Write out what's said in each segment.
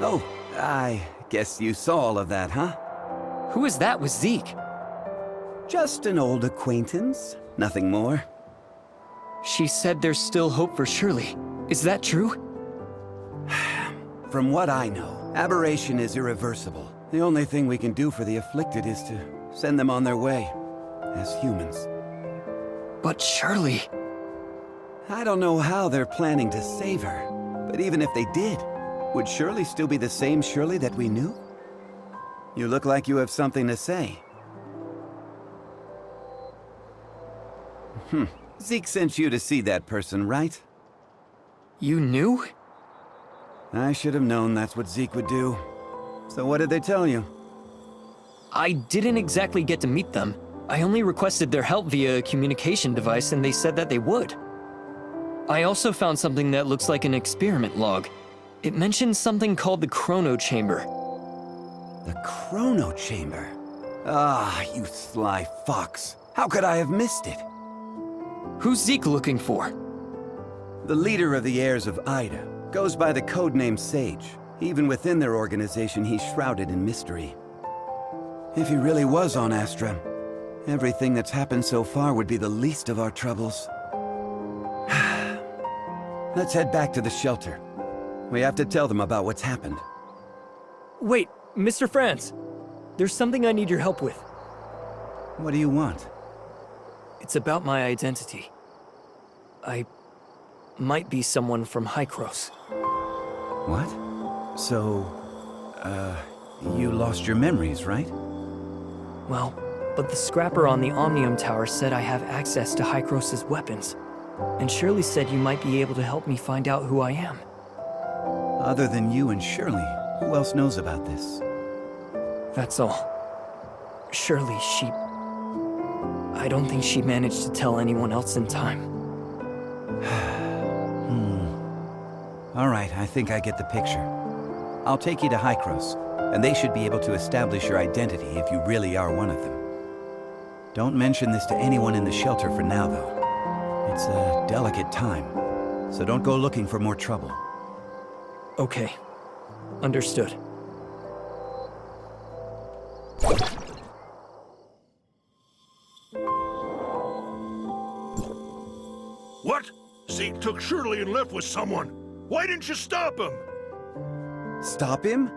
Oh, I guess you saw all of that, huh? Who is that with Zeke? Just an old acquaintance, nothing more. She said there's still hope for Shirley. Is that true? From what I know, aberration is irreversible. The only thing we can do for the afflicted is to send them on their way, as humans. But Shirley... I don't know how they're planning to save her, but even if they did, would Shirley still be the same Shirley that we knew? You look like you have something to say. Zeke sent you to see that person, right? You knew? I should have known that's what Zeke would do. So what did they tell you? I didn't exactly get to meet them. I only requested their help via a communication device and they said that they would. I also found something that looks like an experiment log. It mentions something called the Chrono Chamber. The Chrono Chamber? Ah, you sly fox. How could I have missed it? Who's Zeke looking for? The leader of the heirs of Ida. Goes by the codename Sage. Even within their organization, he's shrouded in mystery. If he really was on Astra, everything that's happened so far would be the least of our troubles. Let's head back to the shelter. We have to tell them about what's happened. Wait, Mr. Franz. There's something I need your help with. What do you want? It's about my identity. I might be someone from Hykros. What? So, you lost your memories, right? Well, but the scrapper on the Omnium Tower said I have access to Hykros' weapons. And Shirley said you might be able to help me find out who I am. Other than you and Shirley, who else knows about this? That's all. Shirley, I don't think she managed to tell anyone else in time. All right, I think I get the picture. I'll take you to Hykros, and they should be able to establish your identity if you really are one of them. Don't mention this to anyone in the shelter for now, though. It's a delicate time, so don't go looking for more trouble. Okay. Understood. What? Zeke took Shirley and left with someone. Why didn't you stop him? Stop him?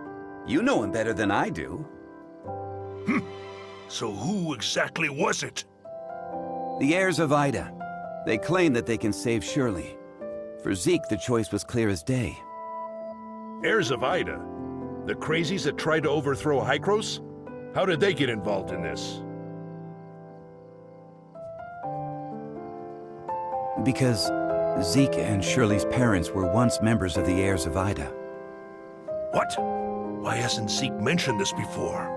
You know him better than I do. So who exactly was it? The heirs of Ida. They claim that they can save Shirley. For Zeke, the choice was clear as day. Heirs of Ida? The crazies that tried to overthrow Hykros? How did they get involved in this? Because Zeke and Shirley's parents were once members of the heirs of Ida. What? Why hasn't Zeke mentioned this before?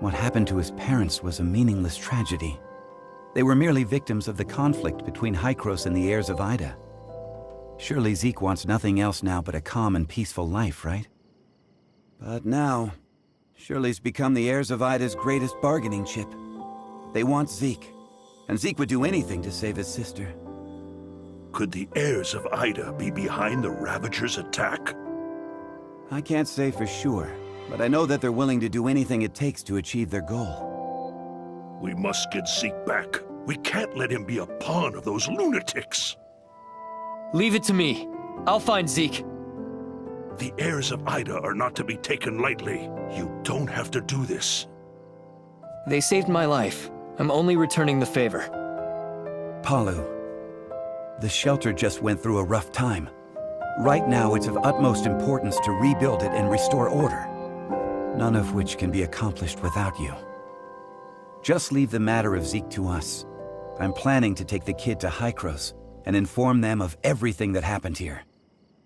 What happened to his parents was a meaningless tragedy. They were merely victims of the conflict between Hykros and the heirs of Ida. Surely Zeke wants nothing else now but a calm and peaceful life, right? But now, Shirley's become the heirs of Ida's greatest bargaining chip. They want Zeke, and Zeke would do anything to save his sister. Could the heirs of Ida be behind the Ravagers' attack? I can't say for sure, but I know that they're willing to do anything it takes to achieve their goal. We must get Zeke back. We can't let him be a pawn of those lunatics. Leave it to me. I'll find Zeke. The heirs of Ida are not to be taken lightly. You don't have to do this. They saved my life. I'm only returning the favor. Palu, the shelter just went through a rough time. Right now, it's of utmost importance to rebuild it and restore order, none of which can be accomplished without you. Just leave the matter of Zeke to us. I'm planning to take the kid to Hykros and inform them of everything that happened here.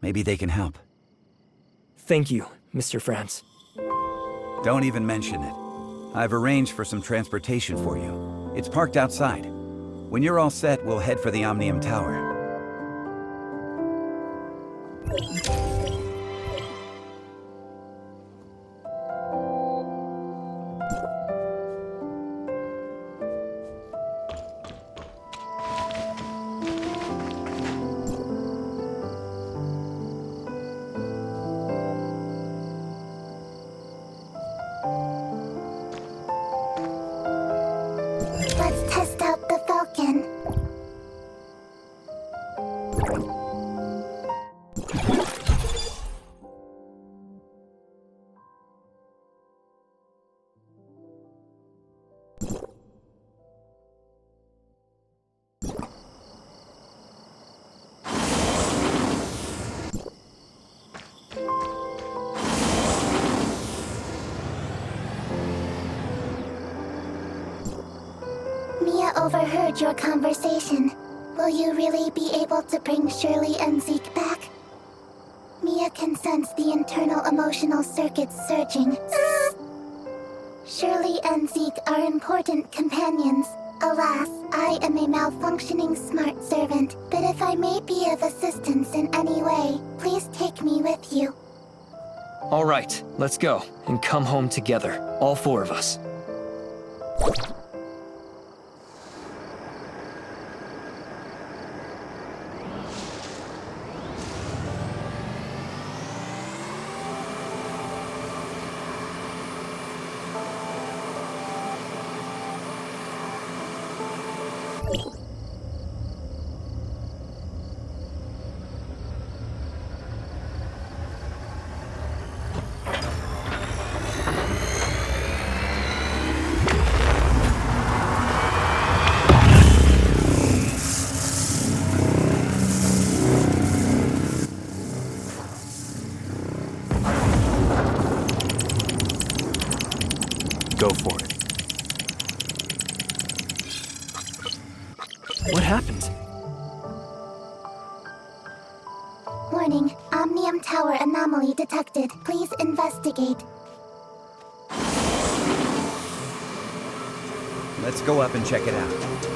Maybe they can help. Thank you, Mr. Franz. Don't even mention it. I've arranged for some transportation for you. It's parked outside. When you're all set, we'll head for the Omnium Tower. Let's test out the Falcon. Mia overheard your conversation. Will you really be able to bring Shirley and Zeke back? Mia can sense the internal emotional circuits surging. Shirley and Zeke are important companions. Alas, I am a malfunctioning smart servant, but if I may be of assistance in any way, please take me with you. All right, let's go and come home together, all four of us. Go for it. What happened? Warning, Omnium Tower anomaly detected. Please investigate. Let's go up and check it out.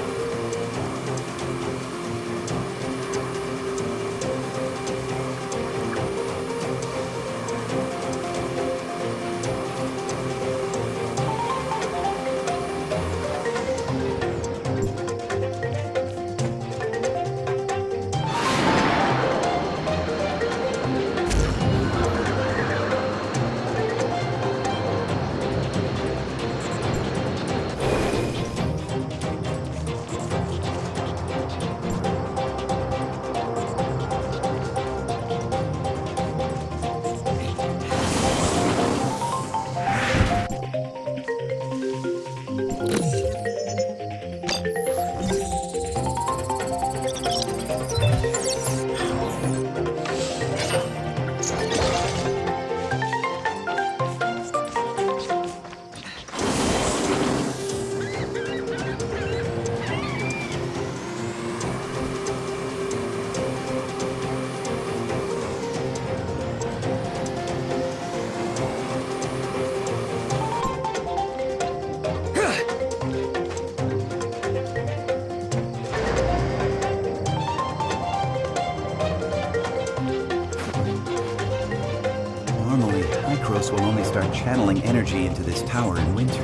Normally, Hykros will only start channeling energy into this tower in winter,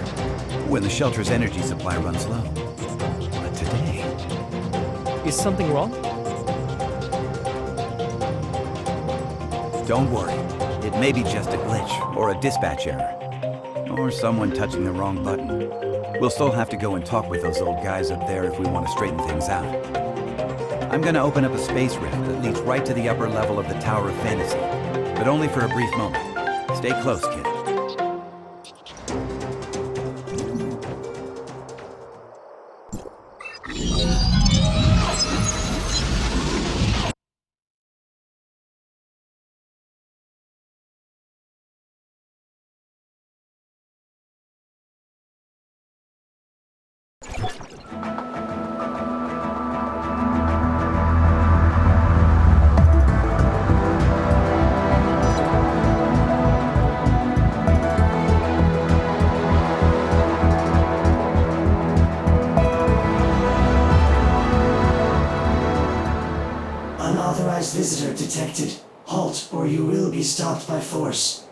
when the shelter's energy supply runs low. But today... Is something wrong? Don't worry. It may be just a glitch, or a dispatch error. Or someone touching the wrong button. We'll still have to go and talk with those old guys up there if we want to straighten things out. I'm gonna open up a space rift that leads right to the upper level of the Tower of Fantasy. But only for a brief moment. Stay close, kid. you will be stopped by force.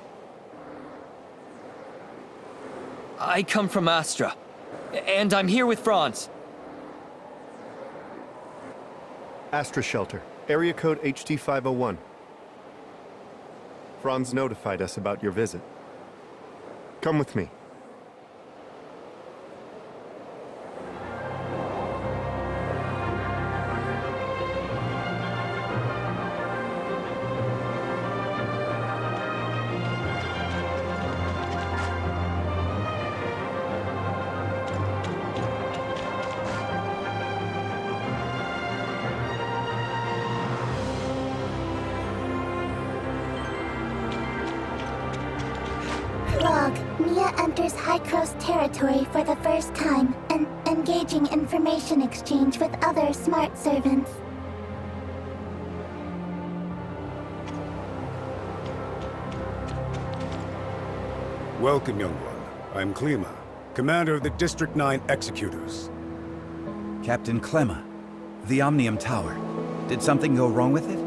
I come from Astra, and I'm here with Franz. Astra Shelter, area code HT501. Franz notified us about your visit. Come with me. Log. Mia enters Hykros territory for the first time and engaging information exchange with other smart servants. Welcome, young one. I'm Klima, commander of the District 9 Executors. Captain Clemma, the Omnium Tower. Did something go wrong with it?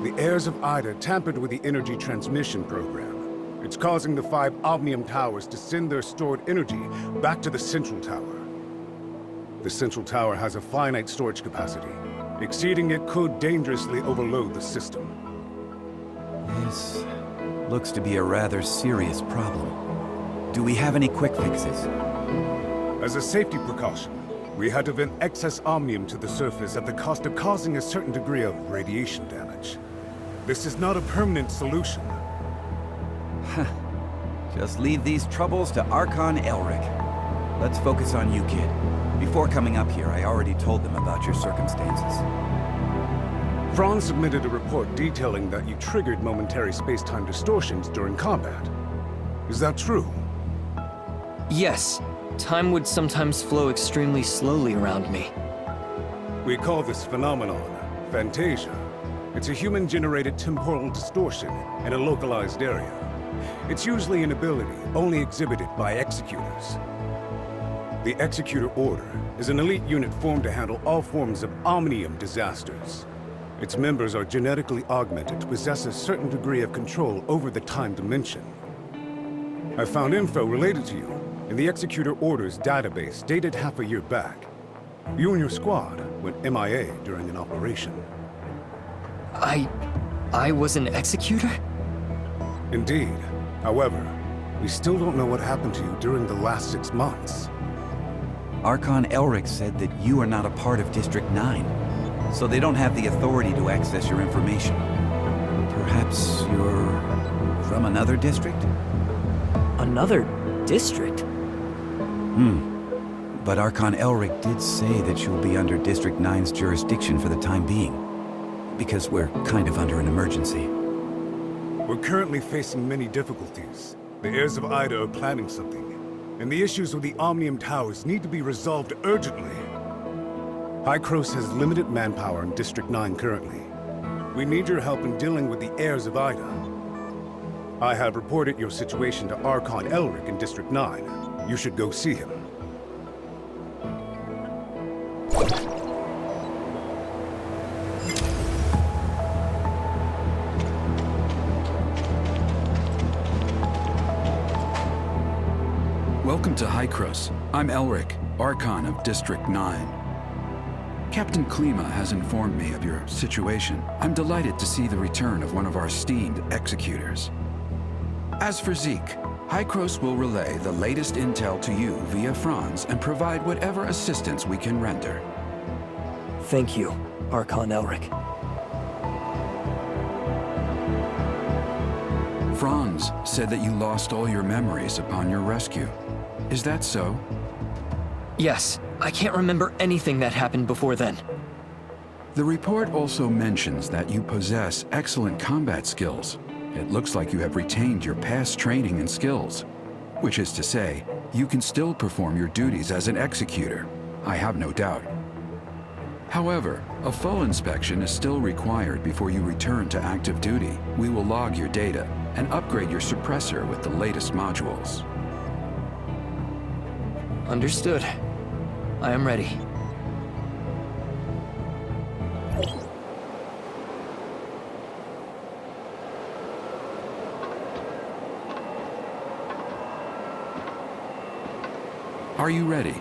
The heirs of Ida tampered with the energy transmission program. It's causing the 5 Omnium Towers to send their stored energy back to the Central Tower. The Central Tower has a finite storage capacity. Exceeding it could dangerously overload the system. This looks to be a rather serious problem. Do we have any quick fixes? As a safety precaution, we had to vent excess Omnium to the surface at the cost of causing a certain degree of radiation damage. This is not a permanent solution. Just leave these troubles to Archon Elric. Let's focus on you, kid. Before coming up here, I already told them about your circumstances. Franz submitted a report detailing that you triggered momentary space-time distortions during combat. Is that true? Yes, time would sometimes flow extremely slowly around me. We call this phenomenon Fantasia. It's a human-generated temporal distortion in a localized area. It's usually an ability only exhibited by Executors. The Executor Order is an elite unit formed to handle all forms of Omnium disasters. Its members are genetically augmented to possess a certain degree of control over the time dimension. I found info related to you in the Executor Order's database dated half a year back. You and your squad went MIA during an operation. I was an executor? Indeed. However, we still don't know what happened to you during the last 6 months. Archon Elric said that you are not a part of District 9, so they don't have the authority to access your information. Perhaps you're from another district? Another district? But Archon Elric did say that you'll be under District 9's jurisdiction for the time being, because we're kind of under an emergency. We're currently facing many difficulties. The heirs of Ida are planning something, and the issues with the Omnium Towers need to be resolved urgently. Hykros has limited manpower in District 9 currently. We need your help in dealing with the heirs of Ida. I have reported your situation to Archon Elric in District 9. You should go see him. Welcome to Hykros. I'm Elric, Archon of District 9. Captain Klima has informed me of your situation. I'm delighted to see the return of one of our esteemed executors. As for Zeke, Hykros will relay the latest intel to you via Franz and provide whatever assistance we can render. Thank you, Archon Elric. Franz said that you lost all your memories upon your rescue. Is that so? Yes, I can't remember anything that happened before then. The report also mentions that you possess excellent combat skills. It looks like you have retained your past training and skills, which is to say, you can still perform your duties as an executor. I have no doubt. However, a full inspection is still required before you return to active duty. We will log your data and upgrade your suppressor with the latest modules. Understood. I am ready. Are you ready?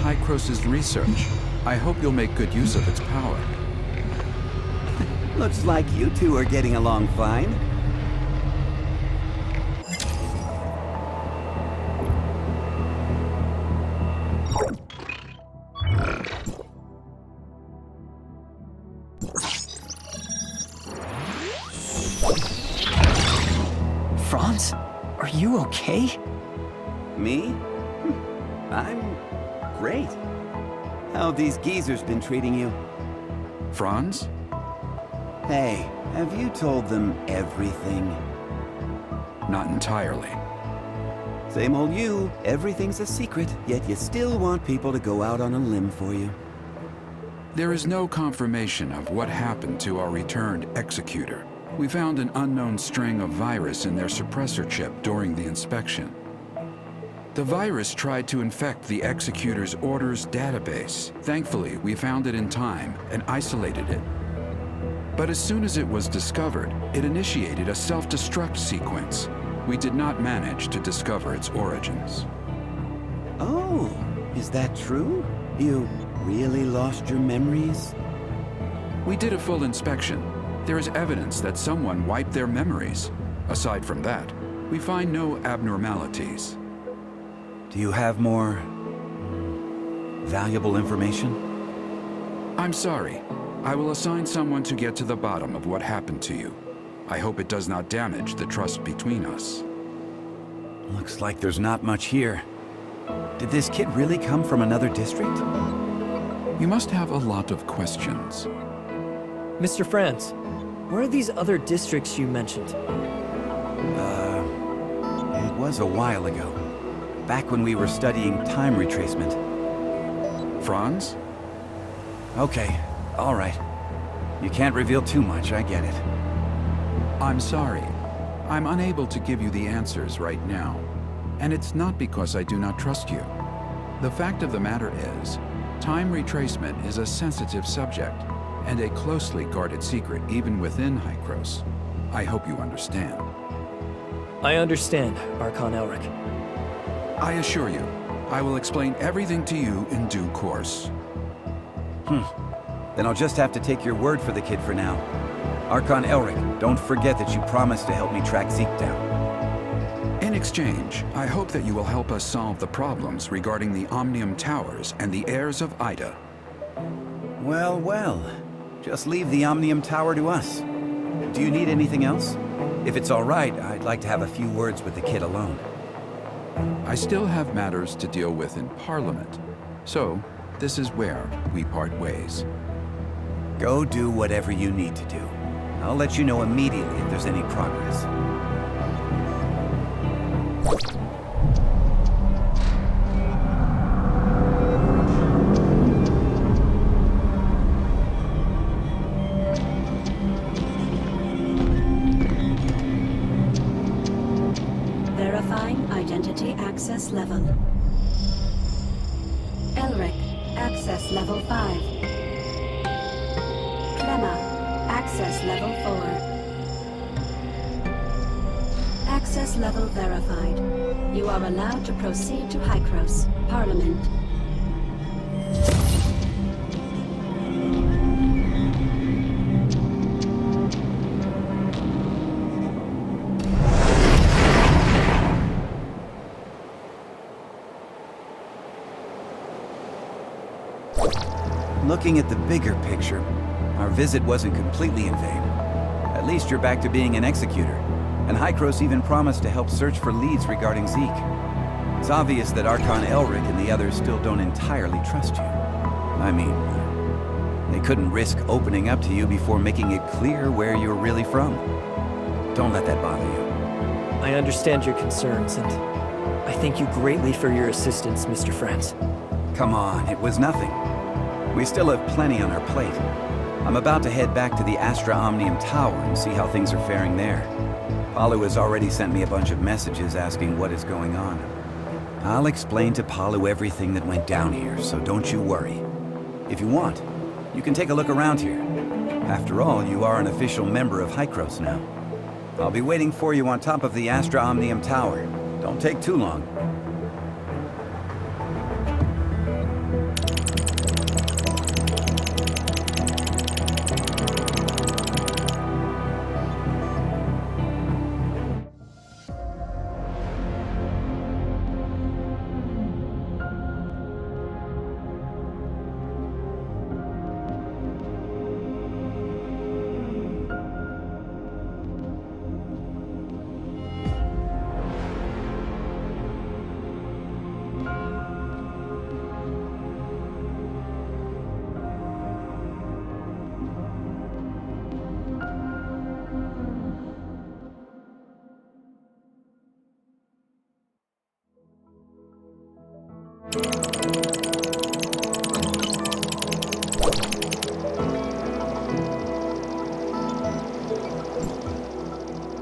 Hykros' research. I hope you'll make good use of its power. Looks like you two are getting along fine. Franz, are you okay? Me? I'm great. How have these geezers been treating you? Franz? Hey, have you told them everything? Not entirely. Same old you. Everything's a secret, yet you still want people to go out on a limb for you. There is no confirmation of what happened to our returned executor. We found an unknown string of virus in their suppressor chip during the inspection. The virus tried to infect the executor's orders database. Thankfully, we found it in time and isolated it. But as soon as it was discovered, it initiated a self-destruct sequence. We did not manage to discover its origins. Oh, is that true? You really lost your memories? We did a full inspection. There is evidence that someone wiped their memories. Aside from that, we find no abnormalities. Do you have more valuable information? I'm sorry. I will assign someone to get to the bottom of what happened to you. I hope it does not damage the trust between us. Looks like there's not much here. Did this kid really come from another district? You must have a lot of questions. Mr. Franz, where are these other districts you mentioned? It was a while ago. Back when we were studying time retracement. Franz? Okay, all right. You can't reveal too much, I get it. I'm sorry. I'm unable to give you the answers right now. And it's not because I do not trust you. The fact of the matter is, time retracement is a sensitive subject, and a closely guarded secret even within Hykros. I hope you understand. I understand, Archon Elric. I assure you, I will explain everything to you in due course. Then I'll just have to take your word for the kid for now. Archon Elric, don't forget that you promised to help me track Zeke down. In exchange, I hope that you will help us solve the problems regarding the Omnium Towers and the heirs of Ida. Well, well. Just leave the Omnium Tower to us. Do you need anything else? If it's all right, I'd like to have a few words with the kid alone. I still have matters to deal with in Parliament, so this is where we part ways. Go do whatever you need to do. I'll let you know immediately if there's any progress. Verifying identity access level. Elric, access level 5. Clemma, access level 4. Access level verified. You are allowed to proceed to Hykros, Parliament. Looking at the bigger picture, our visit wasn't completely in vain. At least you're back to being an executor, and Hykros even promised to help search for leads regarding Zeke. It's obvious that Archon Elric and the others still don't entirely trust you. I mean, they couldn't risk opening up to you before making it clear where you're really from. Don't let that bother you. I understand your concerns, and I thank you greatly for your assistance, Mr. Franz. Come on, it was nothing. We still have plenty on our plate. I'm about to head back to the Astra Omnium Tower and see how things are faring there. Palu has already sent me a bunch of messages asking what is going on. I'll explain to Palu everything that went down here, so don't you worry. If you want, you can take a look around here. After all, you are an official member of Hykros now. I'll be waiting for you on top of the Astra Omnium Tower. Don't take too long.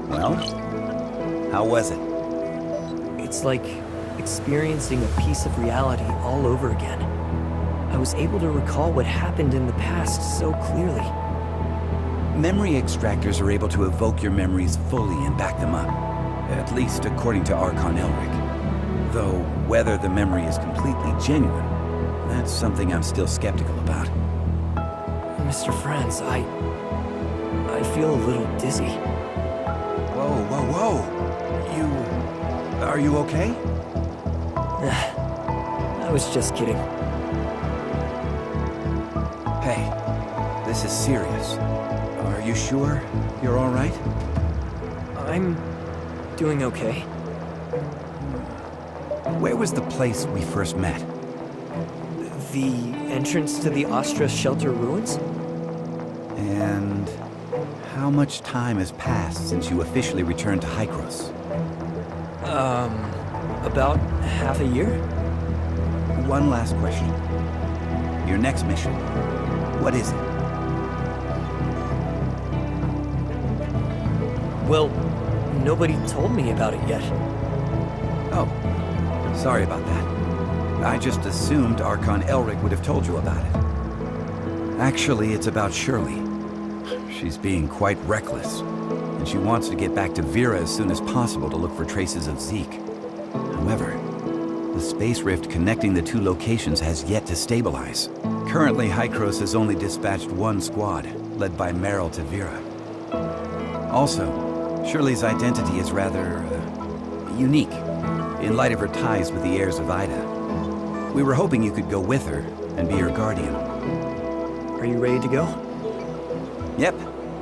Well, how was it? It's like experiencing a piece of reality all over again. I was able to recall what happened in the past so clearly. Memory extractors are able to evoke your memories fully and back them up. At least according to Archon Elric. Though, whether the memory is completely genuine, that's something I'm still skeptical about. Mr. Franz, I feel a little dizzy. Whoa, whoa, whoa! Are you okay? I was just kidding. Hey, this is serious. Are you sure you're all right? I'm doing okay. Where was the place we first met? The entrance to the Astra shelter ruins? And how much time has passed since you officially returned to Hykros? About half a year? One last question. Your next mission, what is it? Well, nobody told me about it yet. Oh, sorry about that. I just assumed Archon Elric would have told you about it. Actually, it's about Shirley. She's being quite reckless, and she wants to get back to Vera as soon as possible to look for traces of Zeke. However, the space rift connecting the two locations has yet to stabilize. Currently, Hykros has only dispatched one squad, led by Meryl to Vera. Also, Shirley's identity is rather unique, in light of her ties with the heirs of Ida. We were hoping you could go with her and be her guardian. Are you ready to go? Yep.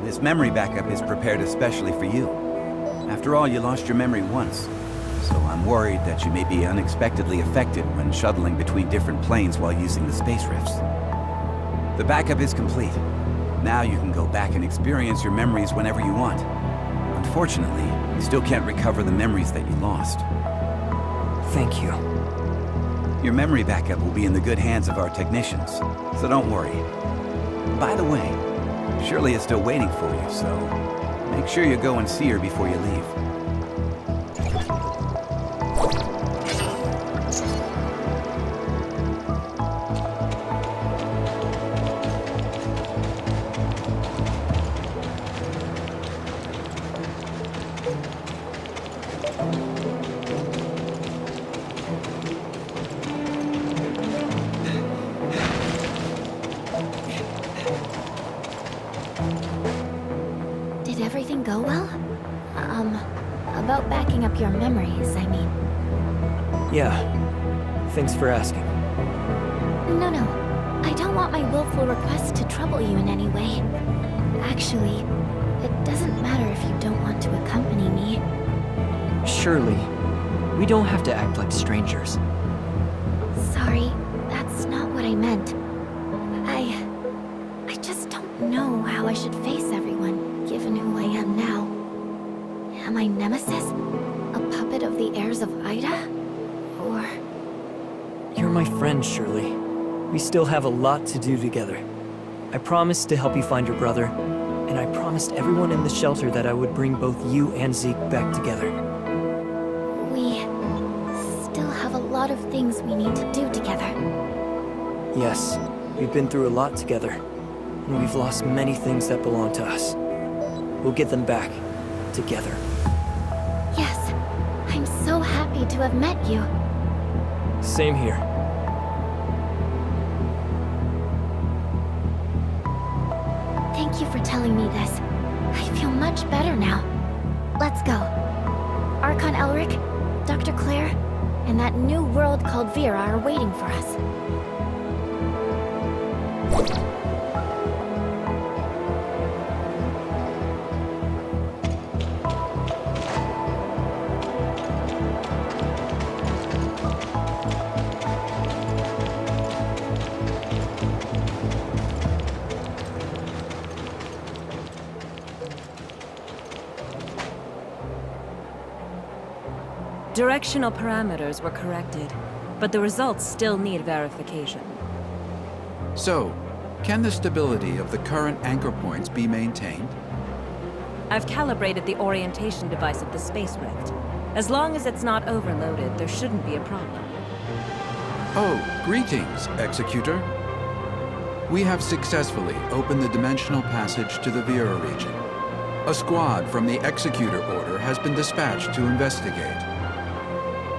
This memory backup is prepared especially for you. After all, you lost your memory once, so I'm worried that you may be unexpectedly affected when shuttling between different planes while using the space rifts. The backup is complete. Now you can go back and experience your memories whenever you want. Unfortunately, you still can't recover the memories that you lost. Thank you. Your memory backup will be in the good hands of our technicians, so don't worry. By the way, Shirley is still waiting for you, so make sure you go and see her before you leave. Did everything go well? About backing up your memories, I mean. Yeah. Thanks for asking. No. I don't want my willful request to trouble you in any way. Actually, it doesn't matter if you don't want to accompany me. Surely, we don't have to act like strangers. Sorry, that's not what I meant. I just don't know how I should face everyone, given who I am now. Am I Nemesis? A puppet of the heirs of Ida? Or... You're my friend, Shirley. We still have a lot to do together. I promised to help you find your brother, and I promised everyone in the shelter that I would bring both you and Zeke back together. We still have a lot of things we need to do together. Yes, we've been through a lot together, and we've lost many things that belong to us. We'll get them back, together. Yes, I'm so happy to have met you. Same here. Thank you for telling me this. I feel much better now. Let's go. Archon Elric, Dr. Claire, and that new world called Vera are waiting for us. Directional parameters were corrected, but the results still need verification. So, can the stability of the current anchor points be maintained? I've calibrated the orientation device of the Space Rift. As long as it's not overloaded, there shouldn't be a problem. Oh, greetings, Executor. We have successfully opened the dimensional passage to the Vera region. A squad from the Executor Order has been dispatched to investigate.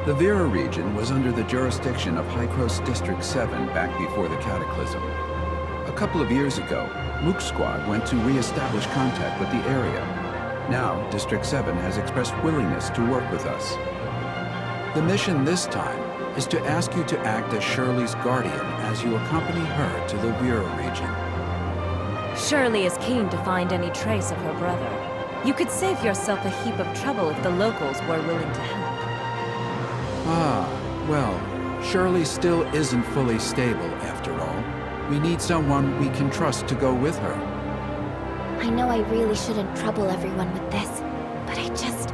The Vera region was under the jurisdiction of Hykros District 7 back before the Cataclysm. A couple of years ago, Mook's squad went to re-establish contact with the area. Now, District 7 has expressed willingness to work with us. The mission this time is to ask you to act as Shirley's guardian as you accompany her to the Vera region. Shirley is keen to find any trace of her brother. You could save yourself a heap of trouble if the locals were willing to help. Ah, well, Shirley still isn't fully stable after all. We need someone we can trust to go with her. I know I really shouldn't trouble everyone with this, but I just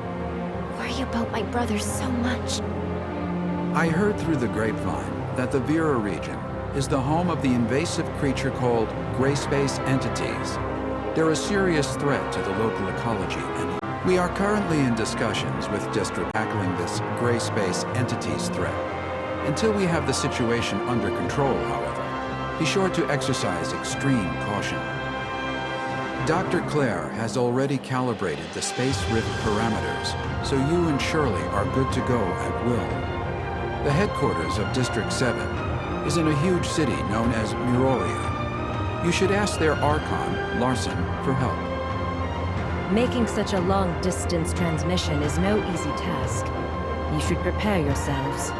worry about my brother so much. I heard through the grapevine that the Vera region is the home of the invasive creature called gray space entities. They're a serious threat to the local ecology, and we are currently in discussions with District tackling this gray space entities threat. Until we have the situation under control, however, be sure to exercise extreme caution. Dr. Claire has already calibrated the Space Rift parameters, so you and Shirley are good to go at will. The headquarters of District 7 is in a huge city known as Muroria. You should ask their Archon, Larson, for help. Making such a long-distance transmission is no easy task. You should prepare yourselves.